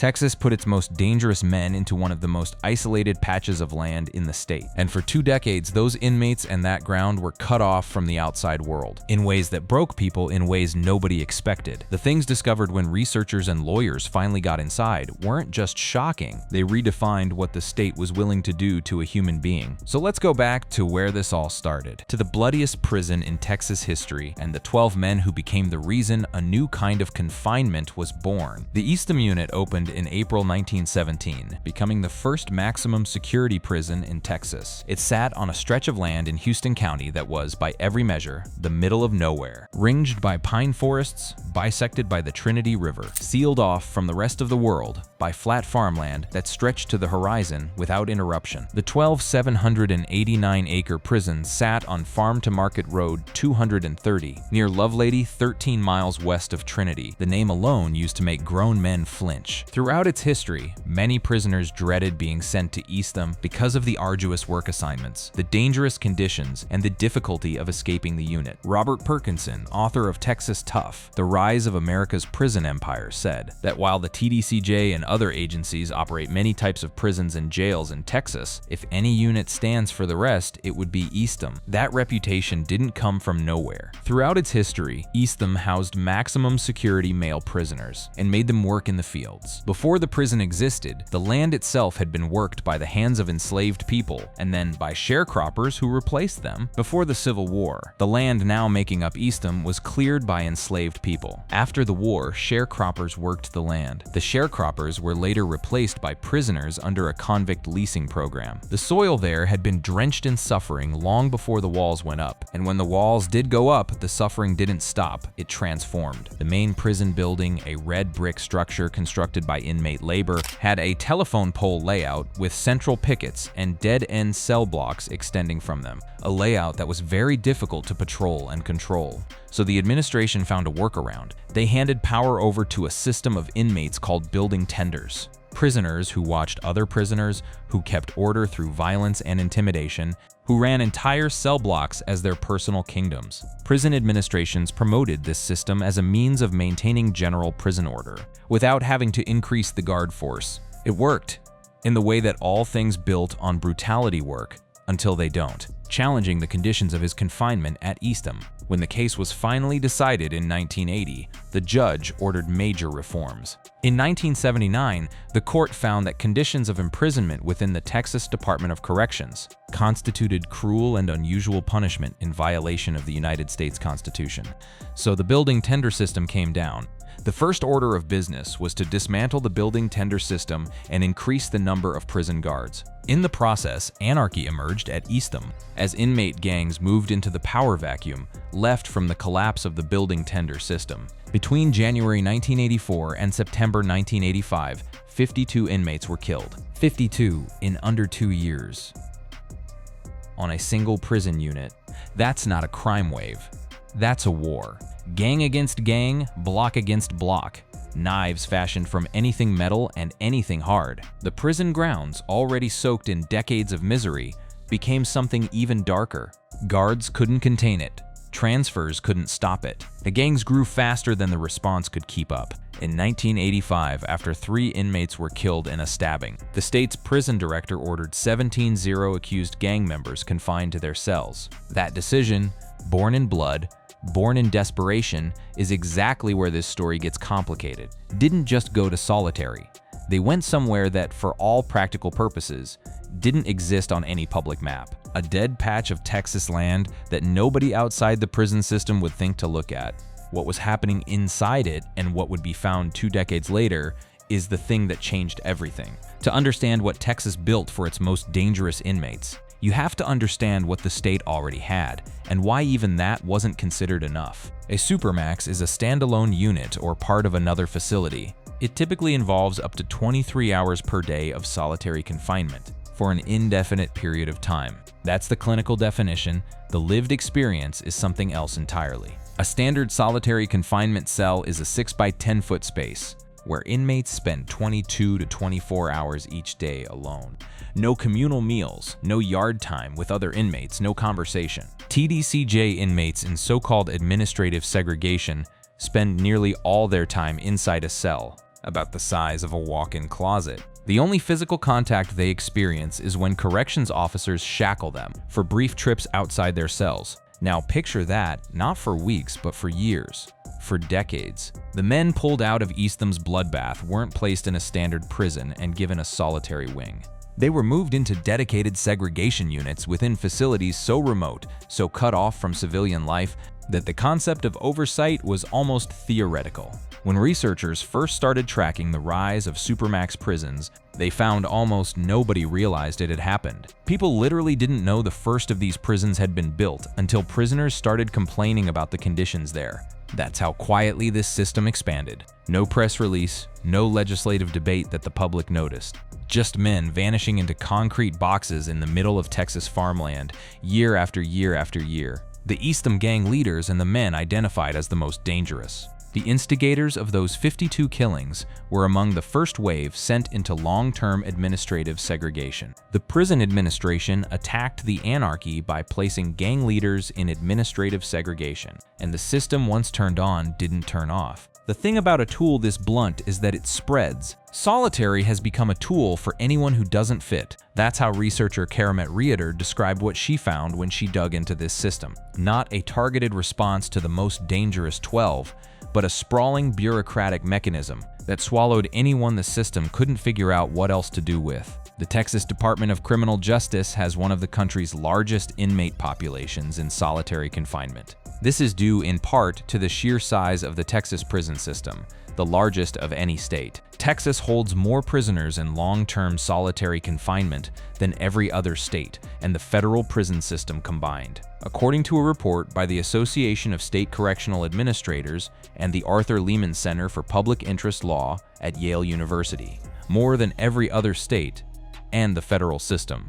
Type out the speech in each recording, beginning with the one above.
Texas put its most dangerous men into one of the most isolated patches of land in the state. And for 2 decades, those inmates and that ground were cut off from the outside world, in ways that broke people in ways nobody expected. The things discovered when researchers and lawyers finally got inside weren't just shocking, they redefined what the state was willing to do to a human being. So let's go back to where this all started, to the bloodiest prison in Texas history and the 12 men who became the reason a new kind of confinement was born. The Eastham Unit opened in April 1917, becoming the first maximum security prison in Texas. It sat on a stretch of land in Houston County that was, by every measure, the middle of nowhere, ringed by pine forests, bisected by the Trinity River, sealed off from the rest of the world by flat farmland that stretched to the horizon without interruption. The 12 789-acre prison sat on Farm to Market Road 230, near Lovelady, 13 miles west of Trinity, the name alone used to make grown men flinch. Throughout its history, many prisoners dreaded being sent to Eastham because of the arduous work assignments, the dangerous conditions, and the difficulty of escaping the unit. Robert Perkinson, author of Texas Tough, The Rise of America's Prison Empire, said that while the TDCJ and other agencies operate many types of prisons and jails in Texas, if any unit stands for the rest, it would be Eastham. That reputation didn't come from nowhere. Throughout its history, Eastham housed maximum security male prisoners and made them work in the fields. Before the prison existed, the land itself had been worked by the hands of enslaved people, and then by sharecroppers who replaced them. Before the Civil War, the land now making up Eastham was cleared by enslaved people. After the war, sharecroppers worked the land. The sharecroppers were later replaced by prisoners under a convict leasing program. The soil there had been drenched in suffering long before the walls went up, and when the walls did go up, the suffering didn't stop, it transformed. The main prison building, a red brick structure constructed by inmate labor, had a telephone pole layout with central pickets and dead-end cell blocks extending from them, a layout that was very difficult to patrol and control. So the administration found a workaround. They handed power over to a system of inmates called building tenders. Prisoners who watched other prisoners, who kept order through violence and intimidation, who ran entire cell blocks as their personal kingdoms. Prison administrations promoted this system as a means of maintaining general prison order, without having to increase the guard force. It worked, in the way that all things built on brutality work, until they don't, challenging the conditions of his confinement at Eastham. When the case was finally decided in 1980, the judge ordered major reforms. In 1979, the court found that conditions of imprisonment within the Texas Department of Corrections constituted cruel and unusual punishment in violation of the United States Constitution. So the building tender system came down. The first order of business was to dismantle the building tender system and increase the number of prison guards. In the process, anarchy emerged at Eastham as inmate gangs moved into the power vacuum left from the collapse of the building tender system. Between January 1984 and September 1985, 52 inmates were killed. 52 in under 2 years. On a single prison unit. That's not a crime wave. That's a war. Gang against gang, block against block. Knives fashioned from anything metal and anything hard. The prison grounds, already soaked in decades of misery, became something even darker. Guards couldn't contain it. Transfers couldn't stop it. The gangs grew faster than the response could keep up. In 1985, after 3 inmates were killed in a stabbing, the state's prison director ordered 17 accused gang members confined to their cells. That decision, born in blood, born in desperation, is exactly where this story gets complicated. Didn't just go to solitary. They went somewhere that, for all practical purposes, didn't exist on any public map. A dead patch of Texas land that nobody outside the prison system would think to look at. What was happening inside it and what would be found 2 decades later is the thing that changed everything. To understand what Texas built for its most dangerous inmates, you have to understand what the state already had, and why even that wasn't considered enough. A supermax is a standalone unit or part of another facility. It typically involves up to 23 hours per day of solitary confinement for an indefinite period of time. That's the clinical definition. The lived experience is something else entirely. A standard solitary confinement cell is a 6 by 10 foot space, where inmates spend 22 to 24 hours each day alone. No communal meals, no yard time with other inmates, no conversation. TDCJ inmates in so-called administrative segregation spend nearly all their time inside a cell, about the size of a walk-in closet. The only physical contact they experience is when corrections officers shackle them for brief trips outside their cells. Now picture that, not for weeks, but for years, for decades. The men pulled out of Eastham's bloodbath weren't placed in a standard prison and given a solitary wing. They were moved into dedicated segregation units within facilities so remote, so cut off from civilian life, that the concept of oversight was almost theoretical. When researchers first started tracking the rise of supermax prisons, they found almost nobody realized it had happened. People literally didn't know the first of these prisons had been built until prisoners started complaining about the conditions there. That's how quietly this system expanded. No press release, no legislative debate that the public noticed. Just men vanishing into concrete boxes in the middle of Texas farmland, year after year after year. The Eastham gang leaders and the men identified as the most dangerous. The instigators of those 52 killings were among the first wave sent into long-term administrative segregation. The prison administration attacked the anarchy by placing gang leaders in administrative segregation, and the system once turned on didn't turn off. The thing about a tool this blunt is that it spreads. Solitary has become a tool for anyone who doesn't fit. That's how researcher Karamet Rieder described what she found when she dug into this system. Not a targeted response to the most dangerous 12, but a sprawling bureaucratic mechanism that swallowed anyone the system couldn't figure out what else to do with. The Texas Department of Criminal Justice has one of the country's largest inmate populations in solitary confinement. This is due in part to the sheer size of the Texas prison system, the largest of any state. Texas holds more prisoners in long-term solitary confinement than every other state and the federal prison system combined. According to a report by the Association of State Correctional Administrators and the Arthur Lehman Center for Public Interest Law at Yale University, more than every other state and the federal system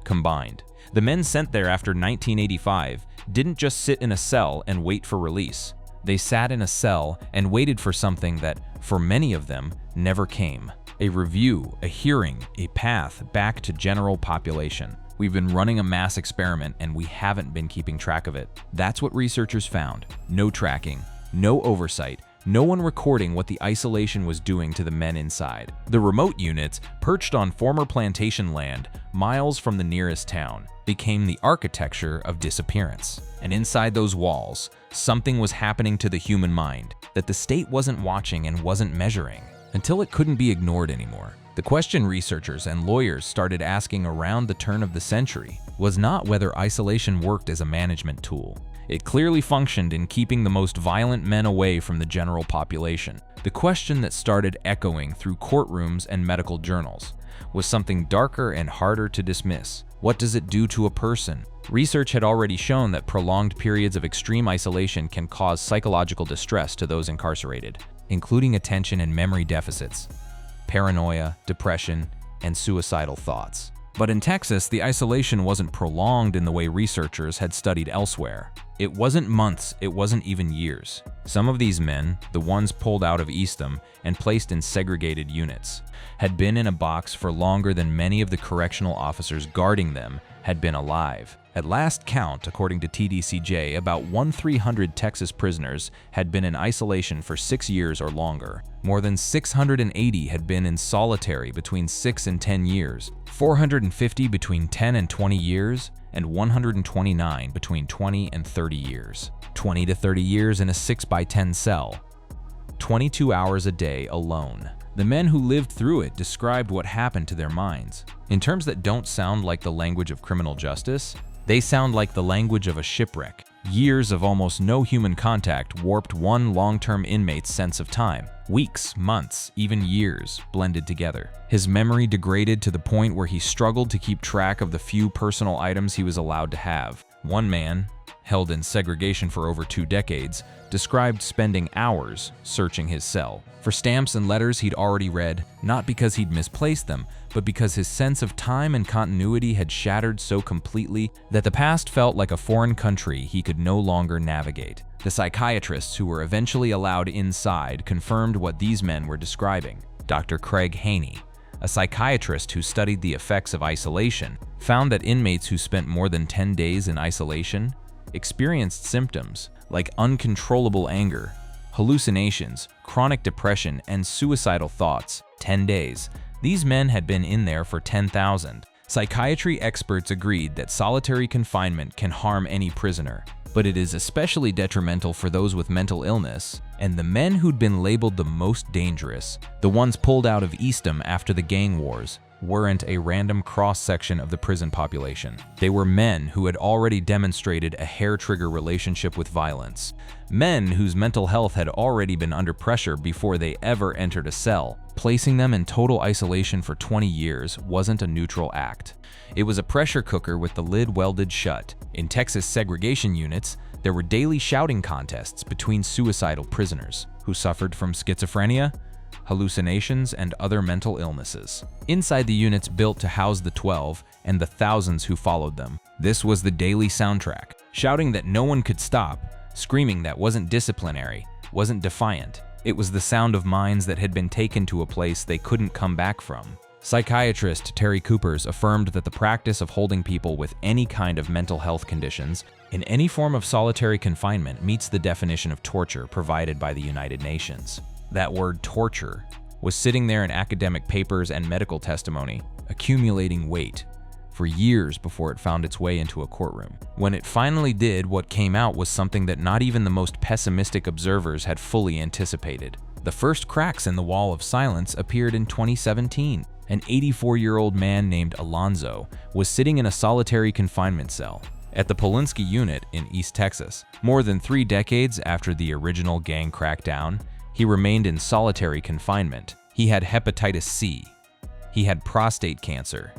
combined. The men sent there after 1985 didn't just sit in a cell and wait for release. They sat in a cell and waited for something that, for many of them, never came. A review, a hearing, a path back to general population. We've been running a mass experiment and we haven't been keeping track of it. That's what researchers found. No tracking, no oversight, no one recording what the isolation was doing to the men inside. The remote units, perched on former plantation land, miles from the nearest town, became the architecture of disappearance. And inside those walls, something was happening to the human mind that the state wasn't watching and wasn't measuring, until it couldn't be ignored anymore. The question researchers and lawyers started asking around the turn of the century was not whether isolation worked as a management tool. It clearly functioned in keeping the most violent men away from the general population. The question that started echoing through courtrooms and medical journals was something darker and harder to dismiss. What does it do to a person? Research had already shown that prolonged periods of extreme isolation can cause psychological distress to those incarcerated, including attention and memory deficits, paranoia, depression, and suicidal thoughts. But in Texas, the isolation wasn't prolonged in the way researchers had studied elsewhere. It wasn't months, it wasn't even years. Some of these men, the ones pulled out of Eastham and placed in segregated units, had been in a box for longer than many of the correctional officers guarding them had been alive. At last count, according to TDCJ, about 1,300 Texas prisoners had been in isolation for 6 years or longer. More than 680 had been in solitary between 6 and 10 years, 450 between 10 and 20 years, and 129 between 20 and 30 years. 20 to 30 years in a 6x10 cell. 22 hours a day alone. The men who lived through it described what happened to their minds. In terms that don't sound like the language of criminal justice, they sound like the language of a shipwreck. Years of almost no human contact warped one long-term inmate's sense of time. Weeks, months, even years blended together. His memory degraded to the point where he struggled to keep track of the few personal items he was allowed to have. One man, held in segregation for over 2 decades, described spending hours searching his cell for stamps and letters he'd already read, not because he'd misplaced them, but because his sense of time and continuity had shattered so completely that the past felt like a foreign country he could no longer navigate. The psychiatrists who were eventually allowed inside confirmed what these men were describing. Dr. Craig Haney, a psychiatrist who studied the effects of isolation, found that inmates who spent more than 10 days in isolation experienced symptoms like uncontrollable anger, hallucinations, chronic depression, and suicidal thoughts. 10 days. These men had been in there for 10,000. Psychiatry experts agreed that solitary confinement can harm any prisoner, but it is especially detrimental for those with mental illness. And the men who'd been labeled the most dangerous, the ones pulled out of Eastham after the gang wars, weren't a random cross-section of the prison population. They were men who had already demonstrated a hair-trigger relationship with violence. Men whose mental health had already been under pressure before they ever entered a cell. Placing them in total isolation for 20 years wasn't a neutral act. It was a pressure cooker with the lid welded shut. In Texas segregation units, there were daily shouting contests between suicidal prisoners who suffered from schizophrenia, hallucinations, and other mental illnesses. Inside the units built to house the 12 and the thousands who followed them, this was the daily soundtrack. Shouting that no one could stop, screaming that wasn't disciplinary, wasn't defiant. It was the sound of minds that had been taken to a place they couldn't come back from. Psychiatrist Terry Coopers affirmed that the practice of holding people with any kind of mental health conditions in any form of solitary confinement meets the definition of torture provided by the United Nations. That word torture was sitting there in academic papers and medical testimony, accumulating weight for years before it found its way into a courtroom. When it finally did, what came out was something that not even the most pessimistic observers had fully anticipated. The first cracks in the wall of silence appeared in 2017. An 84-year-old man named Alonzo was sitting in a solitary confinement cell at the Polinsky unit in East Texas. More than 3 decades after the original gang crackdown, he remained in solitary confinement. He had hepatitis C. He had prostate cancer.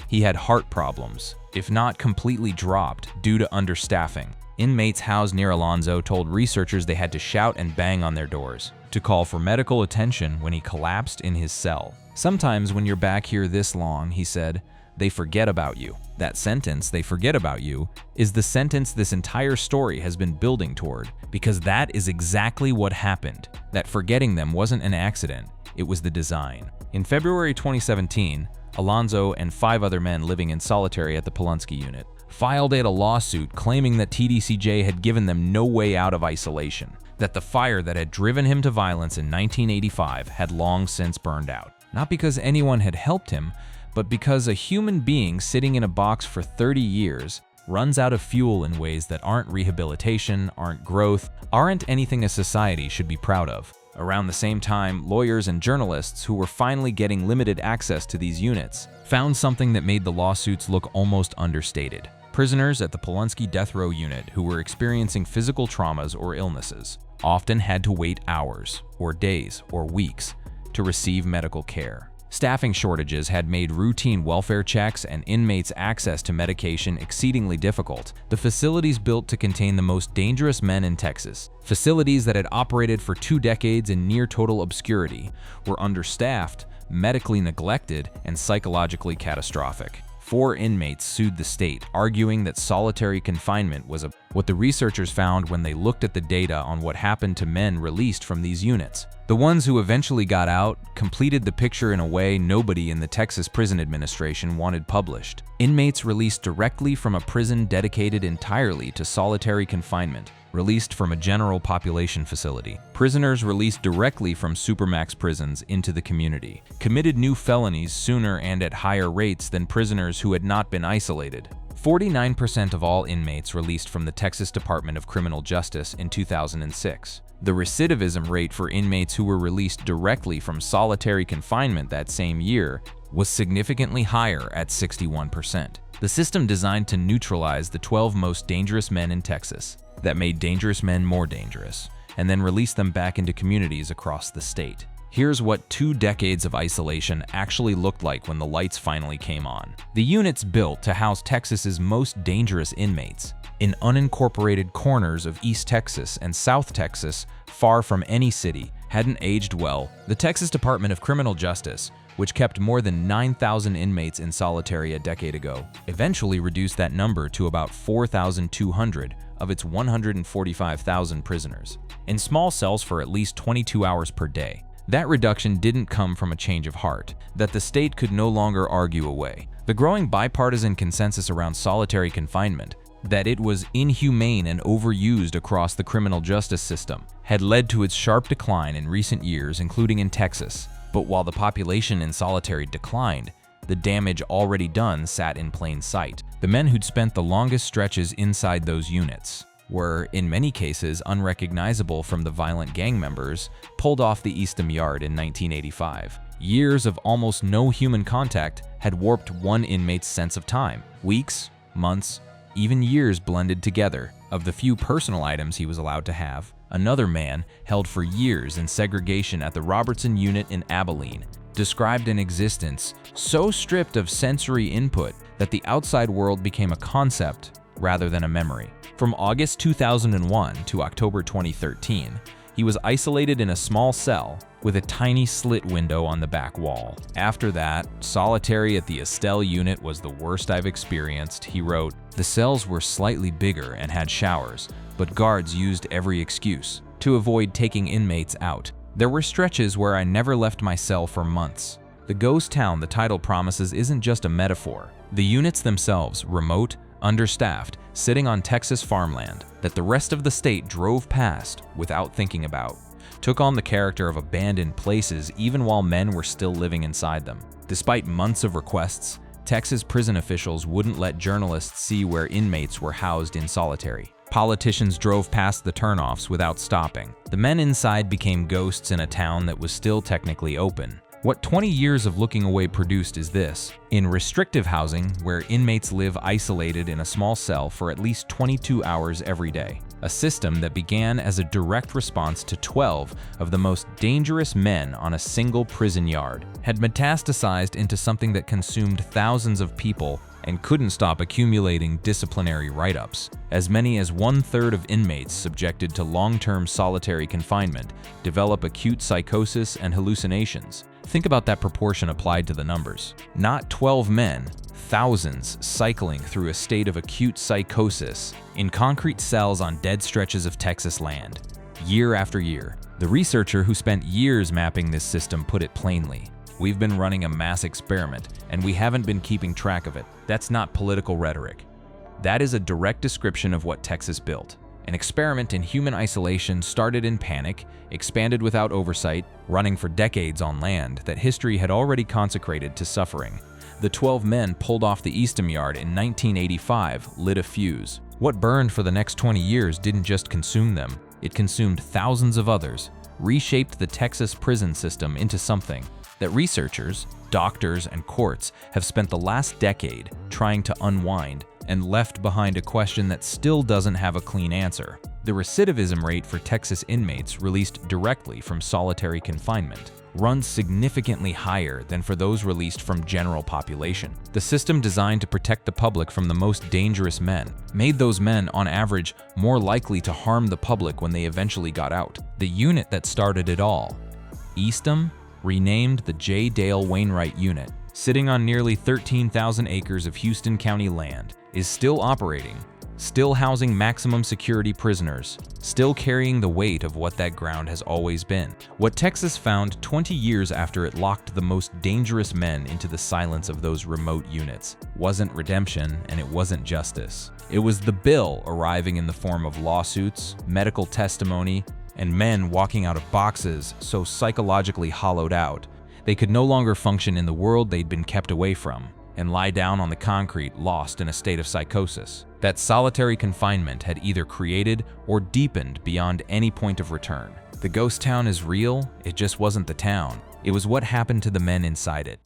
He had heart problems, if not completely dropped due to understaffing. Inmates housed near Alonzo told researchers they had to shout and bang on their doors to call for medical attention when he collapsed in his cell. "Sometimes when you're back here this long," he said, "they forget about you." That sentence, "they forget about you," is the sentence this entire story has been building toward, because that is exactly what happened. That forgetting them wasn't an accident, it was the design. In February 2017, Alonzo and 5 other men living in solitary at the Polinsky unit filed a lawsuit claiming that TDCJ had given them no way out of isolation, that the fire that had driven him to violence in 1985 had long since burned out. Not because anyone had helped him, but because a human being sitting in a box for 30 years runs out of fuel in ways that aren't rehabilitation, aren't growth, aren't anything a society should be proud of. Around the same time, lawyers and journalists who were finally getting limited access to these units found something that made the lawsuits look almost understated. Prisoners at the Polinsky death row unit who were experiencing physical traumas or illnesses often had to wait hours, or days, or weeks to receive medical care. Staffing shortages had made routine welfare checks and inmates' access to medication exceedingly difficult. The facilities built to contain the most dangerous men in Texas, facilities that had operated for 2 decades in near total obscurity, were understaffed, medically neglected, and psychologically catastrophic. 4 inmates sued the state, arguing that solitary confinement was what the researchers found when they looked at the data on what happened to men released from these units. The ones who eventually got out completed the picture in a way nobody in the Texas Prison Administration wanted published. Inmates released directly from a prison dedicated entirely to solitary confinement, released from a general population facility. Prisoners released directly from supermax prisons into the community, committed new felonies sooner and at higher rates than prisoners who had not been isolated. 49% of all inmates released from the Texas Department of Criminal Justice in 2006. The recidivism rate for inmates who were released directly from solitary confinement that same year was significantly higher at 61%. The system designed to neutralize the 12 most dangerous men in Texas that made dangerous men more dangerous, and then release them back into communities across the state. Here's what 2 decades of isolation actually looked like when the lights finally came on. The units built to house Texas's most dangerous inmates in unincorporated corners of East Texas and South Texas, far from any city, hadn't aged well. The Texas Department of Criminal Justice, which kept more than 9,000 inmates in solitary a decade ago, eventually reduced that number to about 4,200 of its 145,000 prisoners, in small cells for at least 22 hours per day. That reduction didn't come from a change of heart that the state could no longer argue away. The growing bipartisan consensus around solitary confinement that it was inhumane and overused across the criminal justice system had led to its sharp decline in recent years, including in Texas. But while the population in solitary declined, the damage already done sat in plain sight. The men who'd spent the longest stretches inside those units were, in many cases, unrecognizable from the violent gang members pulled off the Eastham Yard in 1985. Years of almost no human contact had warped one inmate's sense of time. Weeks, months, even years blended together. Of the few personal items he was allowed to have, another man, held for years in segregation at the Robertson unit in Abilene, described an existence so stripped of sensory input that the outside world became a concept rather than a memory. From August 2001 to October 2013, he was isolated in a small cell with a tiny slit window on the back wall. After that, solitary at the Estelle unit was the worst I've experienced, he wrote. The cells were slightly bigger and had showers, but guards used every excuse to avoid taking inmates out. There were stretches where I never left my cell for months. The ghost town the title promises isn't just a metaphor. The units themselves, remote, understaffed, sitting on Texas farmland that the rest of the state drove past without thinking about, took on the character of abandoned places even while men were still living inside them. Despite months of requests, Texas prison officials wouldn't let journalists see where inmates were housed in solitary. Politicians drove past the turnoffs without stopping. The men inside became ghosts in a town that was still technically open. What 20 years of looking away produced is this. In restrictive housing, where inmates live isolated in a small cell for at least 22 hours every day, a system that began as a direct response to 12 of the most dangerous men on a single prison yard, had metastasized into something that consumed thousands of people and couldn't stop accumulating disciplinary write-ups. As many as 1/3 of inmates subjected to long-term solitary confinement develop acute psychosis and hallucinations. Think about that proportion applied to the numbers. Not 12 men, thousands cycling through a state of acute psychosis in concrete cells on dead stretches of Texas land, year after year. The researcher who spent years mapping this system put it plainly. We've been running a mass experiment, and we haven't been keeping track of it. That's not political rhetoric. That is a direct description of what Texas built. An experiment in human isolation started in panic, expanded without oversight, running for decades on land that history had already consecrated to suffering. The 12 men pulled off the Eastham Yard in 1985 lit a fuse. What burned for the next 20 years didn't just consume them, it consumed thousands of others, reshaped the Texas prison system into something that researchers, doctors, and courts have spent the last decade trying to unwind, and left behind a question that still doesn't have a clean answer. The recidivism rate for Texas inmates released directly from solitary confinement runs significantly higher than for those released from general population. The system designed to protect the public from the most dangerous men made those men, on average, more likely to harm the public when they eventually got out. The unit that started it all, Eastham, renamed the J. Dale Wainwright Unit, sitting on nearly 13,000 acres of Houston County land, is still operating, still housing maximum security prisoners, still carrying the weight of what that ground has always been. What Texas found 20 years after it locked the most dangerous men into the silence of those remote units wasn't redemption, and it wasn't justice. It was the bill arriving in the form of lawsuits, medical testimony, and men walking out of boxes so psychologically hollowed out they could no longer function in the world they'd been kept away from, and lie down on the concrete lost in a state of psychosis. That solitary confinement had either created or deepened beyond any point of return. The ghost town is real, it just wasn't the town. It was what happened to the men inside it.